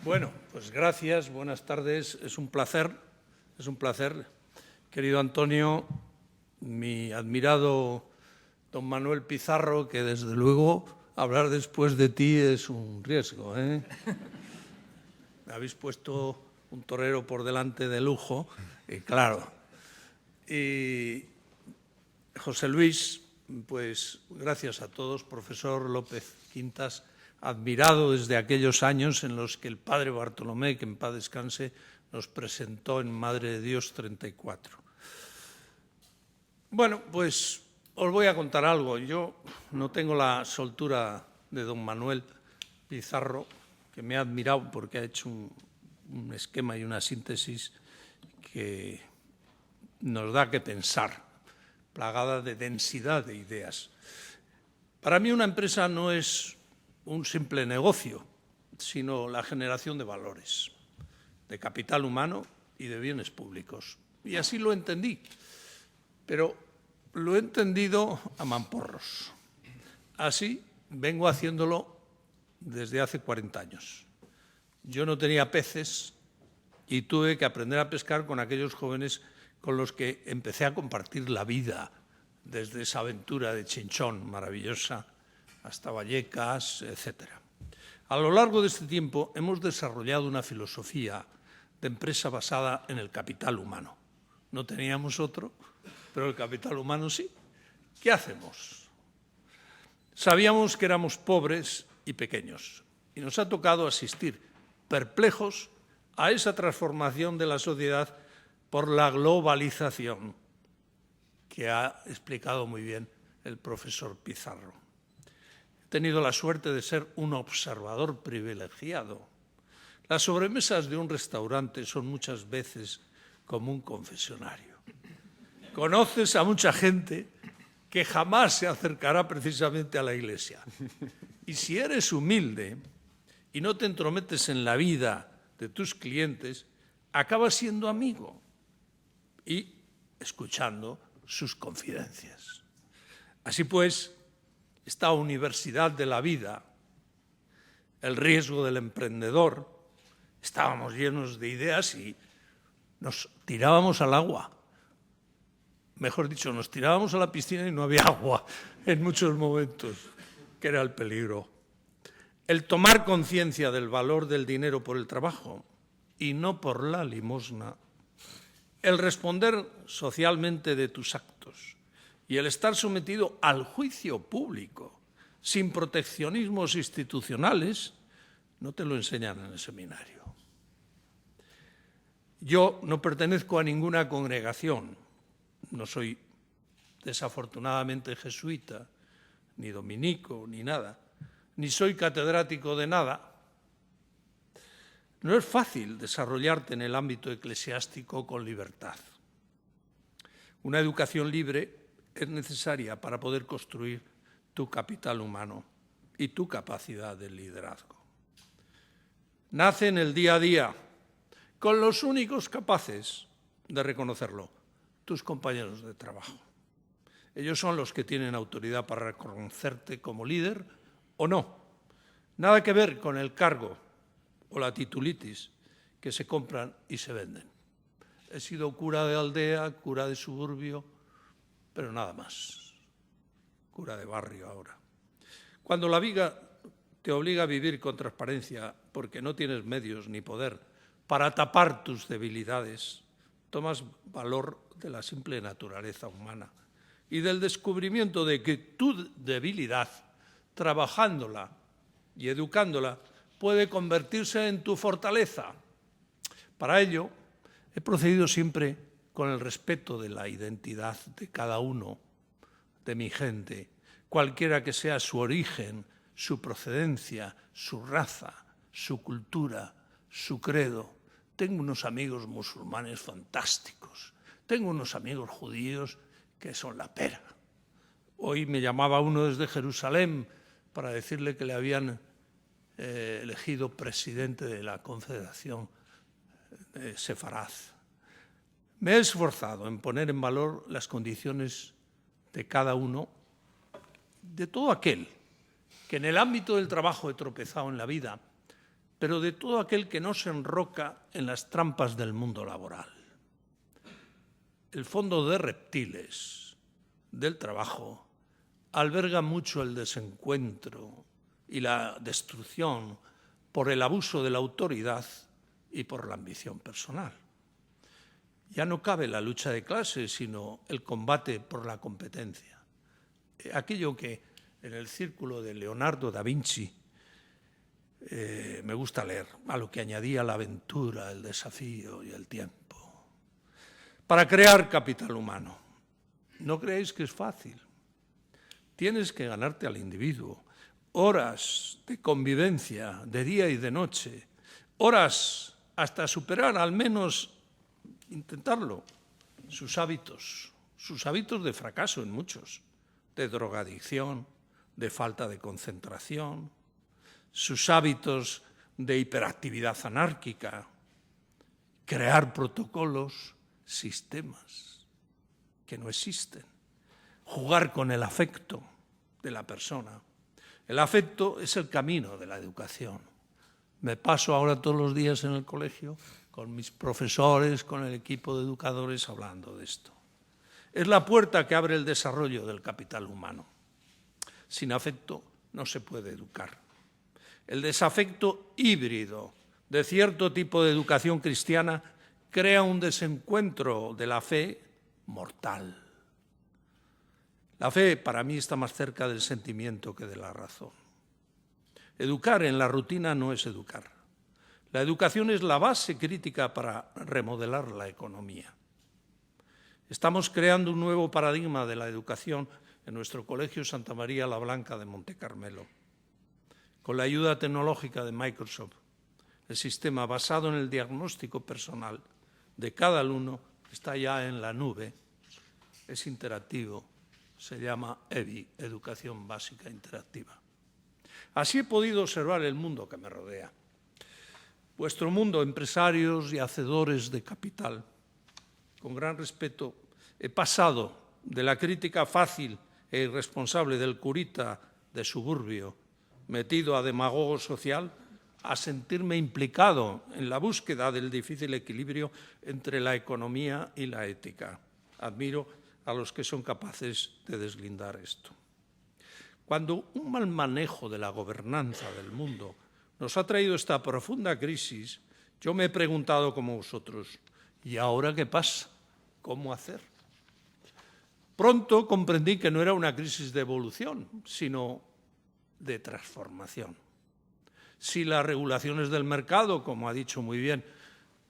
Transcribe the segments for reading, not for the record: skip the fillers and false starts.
Bueno, pues gracias, buenas tardes. Es un placer, querido Antonio, mi admirado don Manuel Pizarro, que desde luego hablar después de ti es un riesgo, ¿eh? Me habéis puesto un torero por delante de lujo, y claro. Y José Luis, pues gracias a todos, profesor López Quintas, admirado desde aquellos años en los que el padre Bartolomé, que en paz descanse, nos presentó en Madre de Dios 34. Bueno, pues os voy a contar algo. Yo no tengo la soltura de don Manuel Pizarro, que me ha admirado porque ha hecho un esquema y una síntesis que nos da que pensar, plagada de densidad de ideas. Para mí una empresa no es un simple negocio, sino la generación de valores, de capital humano y de bienes públicos. Y así lo entendí, pero lo he entendido a mamporros. Así vengo haciéndolo desde hace 40 años. Yo no tenía peces y tuve que aprender a pescar con aquellos jóvenes con los que empecé a compartir la vida, desde esa aventura de Chinchón maravillosa hasta Vallecas, etc. A lo largo de este tiempo hemos desarrollado una filosofía de empresa basada en el capital humano. No teníamos otro, pero el capital humano sí. ¿Qué hacemos? Sabíamos que éramos pobres y pequeños y nos ha tocado asistir perplejos a esa transformación de la sociedad por la globalización que ha explicado muy bien el profesor Pizarro. He tenido la suerte de ser un observador privilegiado. Las sobremesas de un restaurante son muchas veces como un confesionario. Conoces a mucha gente que jamás se acercará precisamente a la iglesia. Y si eres humilde y no te entrometes en la vida de tus clientes, acabas siendo amigo y escuchando sus confidencias. Así pues, esta universidad de la vida, el riesgo del emprendedor, estábamos llenos de ideas y nos tirábamos al agua. Mejor dicho, nos tirábamos a la piscina y no había agua en muchos momentos, que era el peligro. El tomar conciencia del valor del dinero por el trabajo y no por la limosna, el responder socialmente de tus actos y el estar sometido al juicio público sin proteccionismos institucionales, no te lo enseñan en el seminario. Yo no pertenezco a ninguna congregación, no soy desafortunadamente jesuita, ni dominico, ni nada, ni soy catedrático de nada. No es fácil desarrollarte en el ámbito eclesiástico con libertad. Una educación libre es necesaria para poder construir tu capital humano y tu capacidad de liderazgo. Nace en el día a día, con los únicos capaces de reconocerlo, tus compañeros de trabajo. Ellos son los que tienen autoridad para reconocerte como líder o no. Nada que ver con el cargo o la titulitis que se compran y se venden. He sido cura de aldea, cura de suburbio, pero nada más. Cura de barrio ahora. Cuando la vida te obliga a vivir con transparencia porque no tienes medios ni poder para tapar tus debilidades, tomas valor de la simple naturaleza humana y del descubrimiento de que tu debilidad, trabajándola y educándola, puede convertirse en tu fortaleza. Para ello, he procedido siempre con el respeto de la identidad de cada uno, de mi gente, cualquiera que sea su origen, su procedencia, su raza, su cultura, su credo. Tengo unos amigos musulmanes fantásticos, tengo unos amigos judíos que son la pera. Hoy me llamaba uno desde Jerusalén para decirle que le habían elegido presidente de la Confederación Sefaraz. Me he esforzado en poner en valor las condiciones de cada uno, de todo aquel que en el ámbito del trabajo he tropezado en la vida, pero de todo aquel que no se enroca en las trampas del mundo laboral. El fondo de reptiles del trabajo alberga mucho el desencuentro y la destrucción por el abuso de la autoridad y por la ambición personal. Ya no cabe la lucha de clases, sino el combate por la competencia. Aquello que en el círculo de Leonardo da Vinci me gusta leer, a lo que añadía la aventura, el desafío y el tiempo. Para crear capital humano, no creéis que es fácil. Tienes que ganarte al individuo, horas de convivencia de día y de noche, horas hasta superar, al menos intentarlo, sus hábitos de fracaso en muchos, de drogadicción, de falta de concentración, sus hábitos de hiperactividad anárquica, crear protocolos, sistemas que no existen, jugar con el afecto de la persona. El afecto es el camino de la educación. Me paso ahora todos los días en el colegio con mis profesores, con el equipo de educadores hablando de esto. Es la puerta que abre el desarrollo del capital humano. Sin afecto no se puede educar. El desafecto híbrido de cierto tipo de educación cristiana crea un desencuentro de la fe mortal. La fe para mí está más cerca del sentimiento que de la razón. Educar en la rutina no es educar. La educación es la base crítica para remodelar la economía. Estamos creando un nuevo paradigma de la educación en nuestro Colegio Santa María la Blanca de Monte Carmelo. Con la ayuda tecnológica de Microsoft, el sistema basado en el diagnóstico personal de cada alumno está ya en la nube, es interactivo, se llama EBI, Educación Básica Interactiva. Así he podido observar el mundo que me rodea. Vuestro mundo, empresarios y hacedores de capital. Con gran respeto, he pasado de la crítica fácil e irresponsable del curita de suburbio, metido a demagogo social, a sentirme implicado en la búsqueda del difícil equilibrio entre la economía y la ética. Admiro a los que son capaces de deslindar esto. Cuando un mal manejo de la gobernanza del mundo nos ha traído esta profunda crisis, yo me he preguntado como vosotros, ¿y ahora qué pasa? ¿Cómo hacer? Pronto comprendí que no era una crisis de evolución, sino de transformación. Si las regulaciones del mercado, como ha dicho muy bien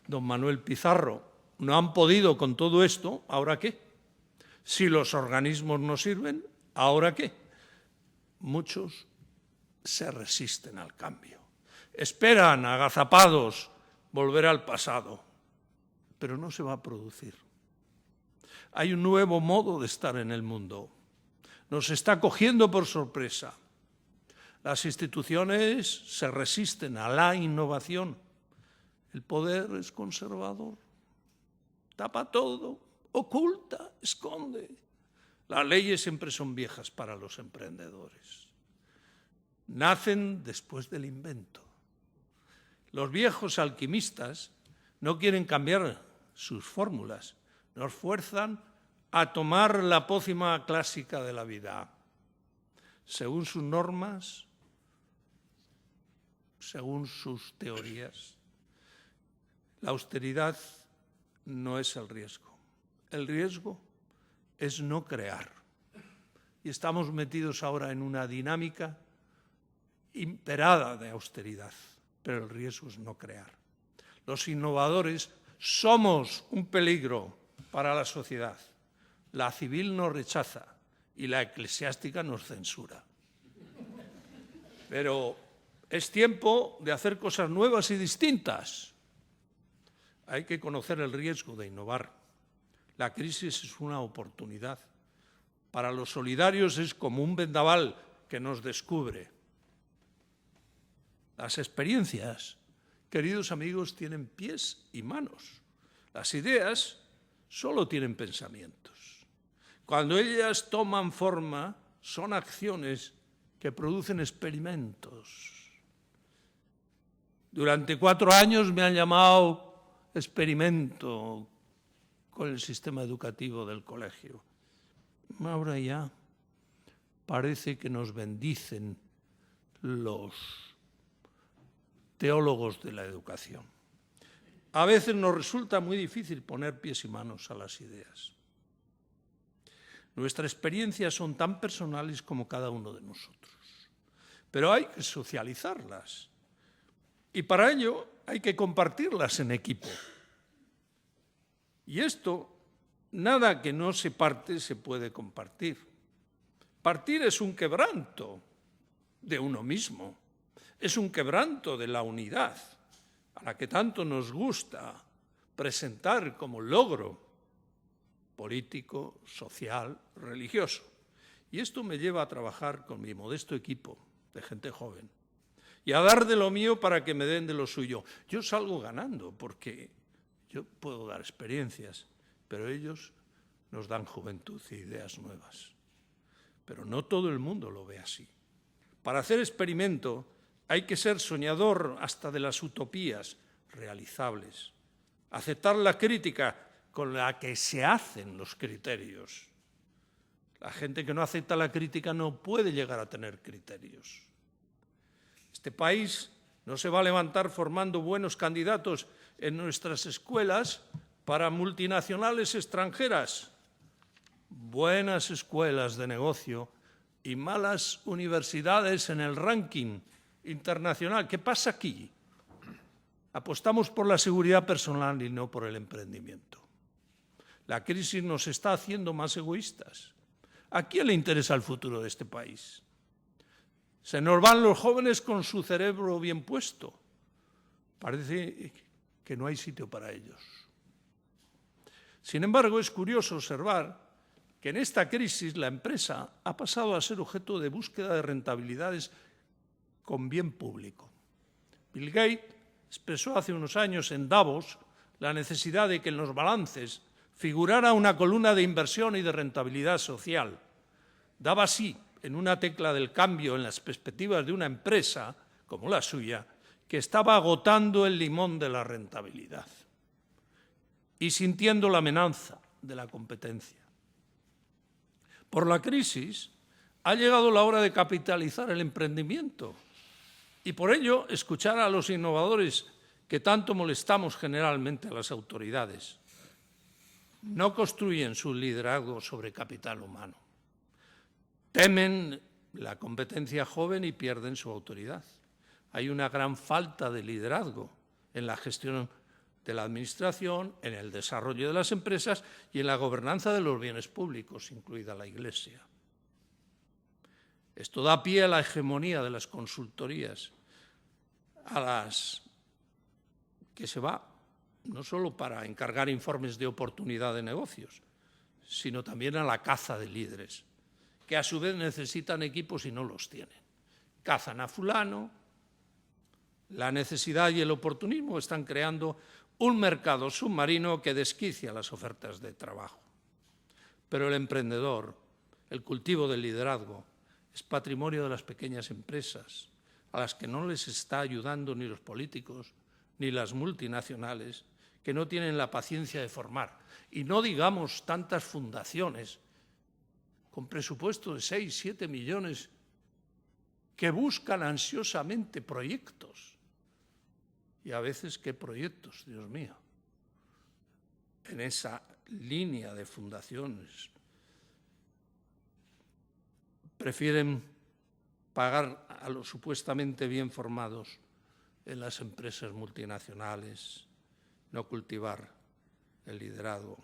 don Manuel Pizarro, no han podido con todo esto, ¿ahora qué? Si los organismos no sirven, ¿ahora qué? Muchos se resisten al cambio. Esperan, agazapados, volver al pasado, pero no se va a producir. Hay un nuevo modo de estar en el mundo. Nos está cogiendo por sorpresa. Las instituciones se resisten a la innovación. El poder es conservador. Tapa todo, oculta, esconde. Las leyes siempre son viejas para los emprendedores. Nacen después del invento. Los viejos alquimistas no quieren cambiar sus fórmulas. Nos fuerzan a tomar la pócima clásica de la vida. Según sus normas, según sus teorías. La austeridad no es el riesgo. El riesgo es no crear. Y estamos metidos ahora en una dinámica imperada de austeridad, pero el riesgo es no crear. Los innovadores somos un peligro para la sociedad. La civil nos rechaza y la eclesiástica nos censura. Pero es tiempo de hacer cosas nuevas y distintas. Hay que conocer el riesgo de innovar. La crisis es una oportunidad. Para los solidarios es como un vendaval que nos descubre. Las experiencias, queridos amigos, tienen pies y manos. Las ideas solo tienen pensamientos. Cuando ellas toman forma, son acciones que producen experimentos. Durante 4 años me han llamado experimento con el sistema educativo del colegio. Ahora ya parece que nos bendicen los teólogos de la educación. A veces nos resulta muy difícil poner pies y manos a las ideas. Nuestras experiencias son tan personales como cada uno de nosotros, pero hay que socializarlas y para ello hay que compartirlas en equipo. Y esto, nada que no se parte se puede compartir. Partir es un quebranto de uno mismo, es un quebranto de la unidad, a la que tanto nos gusta presentar como logro político, social, religioso. Y esto me lleva a trabajar con mi modesto equipo de gente joven y a dar de lo mío para que me den de lo suyo. Yo salgo ganando porque yo puedo dar experiencias, pero ellos nos dan juventud e ideas nuevas. Pero no todo el mundo lo ve así. Para hacer experimento hay que ser soñador hasta de las utopías realizables, aceptar la crítica con la que se hacen los criterios. La gente que no acepta la crítica no puede llegar a tener criterios. Este país no se va a levantar formando buenos candidatos en nuestras escuelas para multinacionales extranjeras, buenas escuelas de negocio y malas universidades en el ranking internacional. ¿Qué pasa aquí? Apostamos por la seguridad personal y no por el emprendimiento. La crisis nos está haciendo más egoístas. ¿A quién le interesa el futuro de este país? Se nos van los jóvenes con su cerebro bien puesto. Parece que no hay sitio para ellos. Sin embargo, es curioso observar que en esta crisis la empresa ha pasado a ser objeto de búsqueda de rentabilidades con bien público. Bill Gates expresó hace unos años en Davos la necesidad de que en los balances figurara una columna de inversión y de rentabilidad social. Daba así en una tecla del cambio en las perspectivas de una empresa como la suya, que estaba agotando el limón de la rentabilidad y sintiendo la amenaza de la competencia. Por la crisis ha llegado la hora de capitalizar el emprendimiento y por ello escuchar a los innovadores que tanto molestamos generalmente a las autoridades. No construyen su liderazgo sobre capital humano. Temen la competencia joven y pierden su autoridad. Hay una gran falta de liderazgo en la gestión de la administración, en el desarrollo de las empresas y en la gobernanza de los bienes públicos, incluida la Iglesia. Esto da pie a la hegemonía de las consultorías, a las que se va no solo para encargar informes de oportunidad de negocios, sino también a la caza de líderes, que a su vez necesitan equipos y no los tienen. Cazan a fulano, la necesidad y el oportunismo están creando un mercado submarino que desquicia las ofertas de trabajo. Pero el emprendedor, el cultivo del liderazgo, es patrimonio de las pequeñas empresas, a las que no les está ayudando ni los políticos ni las multinacionales, que no tienen la paciencia de formar. Y no digamos tantas fundaciones con presupuesto de 6, 7 millones que buscan ansiosamente proyectos. Y a veces, ¿qué proyectos, Dios mío? En esa línea de fundaciones prefieren pagar a los supuestamente bien formados en las empresas multinacionales, no cultivar el liderazgo.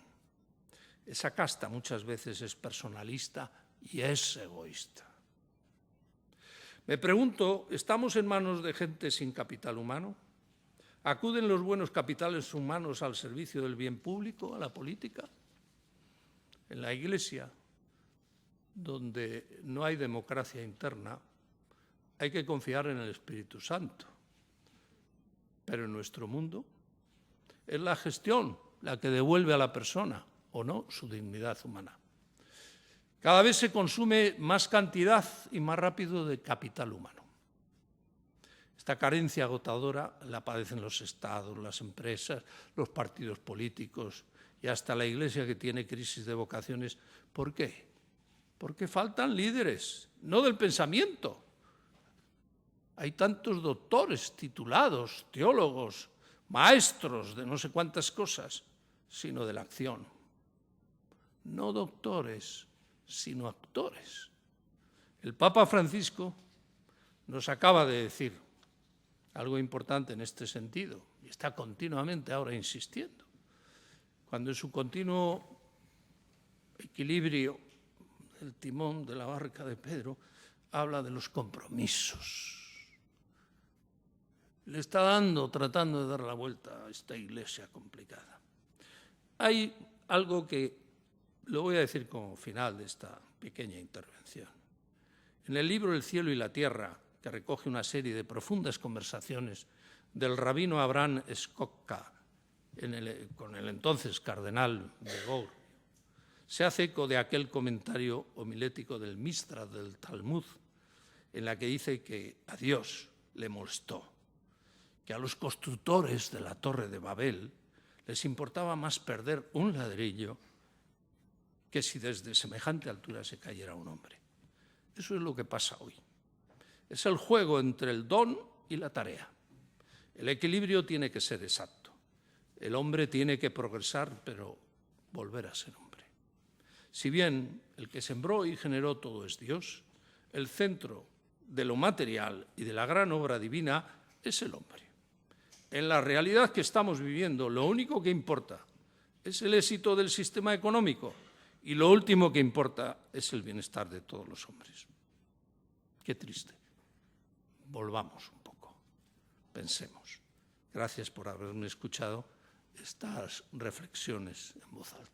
Esa casta muchas veces es personalista y es egoísta. Me pregunto, ¿estamos en manos de gente sin capital humano? ¿Acuden los buenos capitales humanos al servicio del bien público, a la política? En la Iglesia, donde no hay democracia interna, hay que confiar en el Espíritu Santo. Pero en nuestro mundo es la gestión la que devuelve a la persona, o no, su dignidad humana. Cada vez se consume más cantidad y más rápido de capital humano. Esta carencia agotadora la padecen los estados, las empresas, los partidos políticos y hasta la Iglesia, que tiene crisis de vocaciones. ¿Por qué? Porque faltan líderes, no del pensamiento. Hay tantos doctores titulados, teólogos, maestros de no sé cuántas cosas, sino de la acción. No doctores, sino actores. El Papa Francisco nos acaba de decir algo importante en este sentido, y está continuamente ahora insistiendo. Cuando en su continuo equilibrio del timón de la barca de Pedro habla de los compromisos. Le está tratando de dar la vuelta a esta iglesia complicada. Hay algo que lo voy a decir como final de esta pequeña intervención. En el libro El cielo y la tierra, que recoge una serie de profundas conversaciones del rabino Abraham Skokka con el entonces cardenal de Gaulle, se hace eco de aquel comentario homilético del Mistra del Talmud, en la que dice que a Dios le molestó que a los constructores de la Torre de Babel les importaba más perder un ladrillo que si desde semejante altura se cayera un hombre. Eso es lo que pasa hoy. Es el juego entre el don y la tarea. El equilibrio tiene que ser exacto. El hombre tiene que progresar, pero volver a ser hombre. Si bien el que sembró y generó todo es Dios, el centro de lo material y de la gran obra divina es el hombre. En la realidad que estamos viviendo, lo único que importa es el éxito del sistema económico y lo último que importa es el bienestar de todos los hombres. Qué triste. Volvamos un poco, pensemos. Gracias por haberme escuchado estas reflexiones en voz alta.